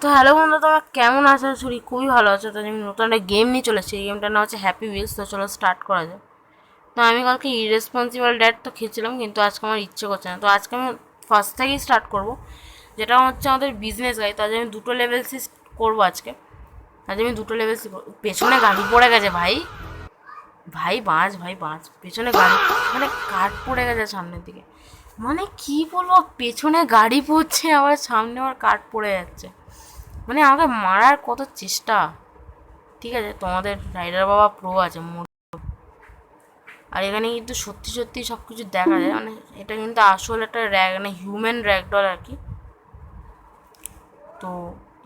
তো হ্যালো বন্ধু, তোমরা কেমন আছো? ছুরি খুবই ভালো আছো। তো আমি নতুন একটা গেম নিয়ে চলেছি। এই গেমটার নাম হচ্ছে হ্যাপি উইলস। তো চলো স্টার্ট করা যায়। তো আমি কালকে ইরেসপন্সিবল ড্যাড তো খেয়েছিলাম, কিন্তু আজকে আমার ইচ্ছে করছে না। তো আজকে আমি ফার্স্ট থেকেই স্টার্ট করবো, যেটা হচ্ছে আমাদের বিজনেস গাই। তো আজ আমি দুটো লেভেলসই করবো আজকে। আজ আমি দুটো লেভেলসই করবো। পেছনে গাড়ি পড়ে গেছে ভাই। ভাই বাঁচ, ভাই বাঁচ। পেছনে গাড়ি মানে কাঠ পড়ে গেছে সামনের দিকে। মানে কি বলবো, পেছনে গাড়ি পড়ছে আবার সামনে আবার কাঠ পড়ে যাচ্ছে। মানে আমাকে মারার কত চেষ্টা। ঠিক আছে, তোমাদের রাইডার বাবা প্রো আছে আর এখানে কিন্তু সত্যি সত্যি সব কিছু দেখা যায়। মানে এটা কিন্তু আসল একটা মানে হিউম্যান র্যাগডল আর কি। তো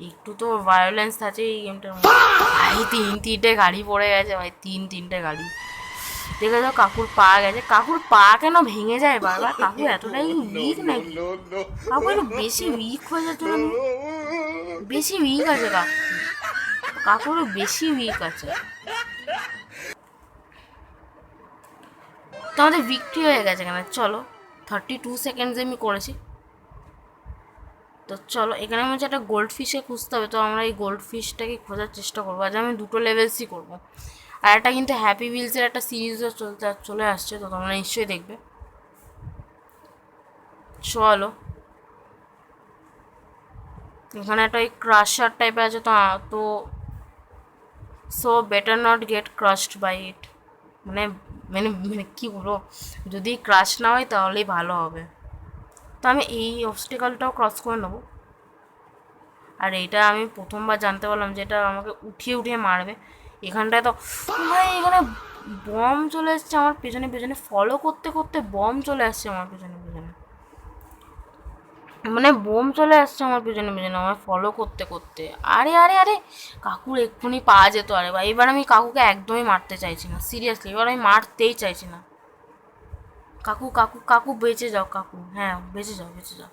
একটু তো ভায়োলেন্স আছে এই গেমটার মধ্যে। ভাই তিনটে গাড়ি পড়ে গেছে ভাই, তিনটে গাড়ি। দেখে যাও কাকুর পা গেছে। কাকুর পা কেন ভেঙে যায় বারবার? কাকু এতটাই উইক নাকি? কাকু একটু বেশি উইক হয়ে যাচ্ছে না? বেশি উইক আছে কাকু। কাকুর বেশি উইক আছে। তো আমাদের বিক্রি হয়ে গেছে কেন? চলো 32 সেকেন্ডসে আমি করেছি। তো চলো এখানে হচ্ছে একটা গোল্ড ফিশে খুঁজতে হবে। তো আমরা এই গোল্ড ফিশটাকে খোঁজার চেষ্টা করবো। আজ আমি দুটো লেভেলসই করবো। আর একটা কিন্তু হ্যাপি উইলসের একটা সিরিজও চলে আসছে, তো তোমরা নিশ্চয়ই দেখবে। চলো এখানে একটা ওই ক্রাশার টাইপের আছে। তো তো so better not get crashed by it. মানে মানে মানে কী বলবো, যদি ক্রাশ না হয় তাহলেই ভালো হবে। তো আমি এই অবস্টিকালটাও ক্রস করে নেবো। আর এইটা আমি প্রথমবার জানতে পারলাম যে এটা আমাকে উঠিয়ে উঠিয়ে মারবে। এখানটায় তো ভাই এখানে বম চলে এসছে আমার পেছনে পেছনে। ফলো করতে করতে বম চলে আসছে আমার পেছনে পেছনে। মানে বোম চলে আসছে আমার পেছনে পেছনে আমার ফলো করতে করতে। আরে আরে আরে, কাকুর এক্ষুনি পাওয়া যেত। আরে ভাই এবার আমি কাকুকে একদমই মারতে চাইছি না, সিরিয়াসলি এবার আমি মারতেই চাইছি না। কাকু কাকু কাকু বেঁচে যাও কাকু, হ্যাঁ বেঁচে যাও বেঁচে যাও।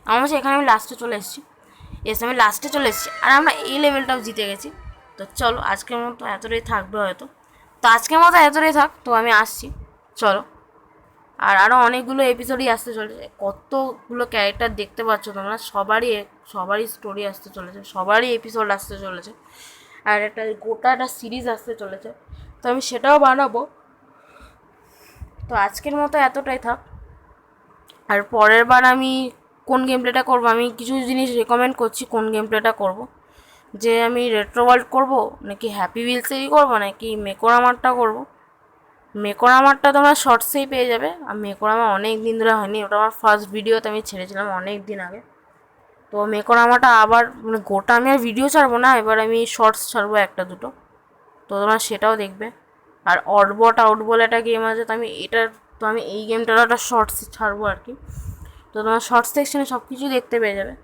আমার কাছে এখানে আমি লাস্টে চলে এসেছি। আমি লাস্টে চলে এসেছি আর আমরা এই লেভেলটাও জিতে গেছি। তো চলো আজকের মতো এতটাই থাকবে হয়তো। তো আজকের মতো এতটাই থাক। তো আমি আসছি, চলো। আর আরও অনেকগুলো এপিসোডই আসতে চলেছে। কতগুলো ক্যারেক্টার দেখতে পাচ্ছ তোমরা, সবারই স্টোরি আসতে চলেছে, সবারই এপিসোড আসতে চলেছে। আর গোটা একটা সিরিজ আসতে চলেছে। তো আমি সেটাও বানাবো। তো আজকের মতো এতটাই থাক। আর পরের বার আমি কোন গেম প্লেটা করবো, আমি কিছু জিনিস রেকমেন্ড করছি কোন গেম প্লেটা করবো। যে আমি রেট্রো ওয়ার্ল্ড করবো, নাকি হ্যাপি উইলসেরই করবো, নাকি মেকোরামারটা করবো। মেকোরামারটা তোমরা শর্টসেই পেয়ে যাবে। আর মেকোরামা অনেক দিন ধরে হয়নি, ওটা আমার ফার্স্ট ভিডিওতে আমি ছেড়েছিলাম অনেক দিন আগে। তো মেকোরামাটা আবার মানে গোটা আমি আর ভিডিও ছাড়বো না, এবার আমি শর্টস ছাড়বো একটা দুটো। তো তোমরা সেটাও দেখবে। আর অটবট আউট বলে একটা গেম আছে, তো আমি এই গেমটার একটা শর্টস ছাড়বো আর কি। তো তোমার শর্টস সেকশনে সব কিছু দেখতে পেয়ে যাবে।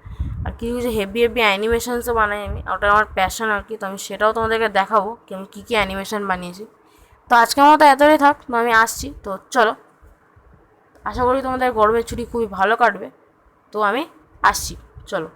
আর কিছু কিছু হেভি হেভি অ্যানিমেশনসও বানাই আমি, ওটা আমার প্যাশন আর কি। তো আমি সেটাও তোমাদেরকে দেখাবো কি আমি কী কী অ্যানিমেশন বানিয়েছি। তো আজকের মতো এতটাই থাক। তো আমি আসছি, তো চলো। আশা করি তোমাদের গরমের ছুটি খুবই ভালো কাটবে। তো আমি আসছি, চলো।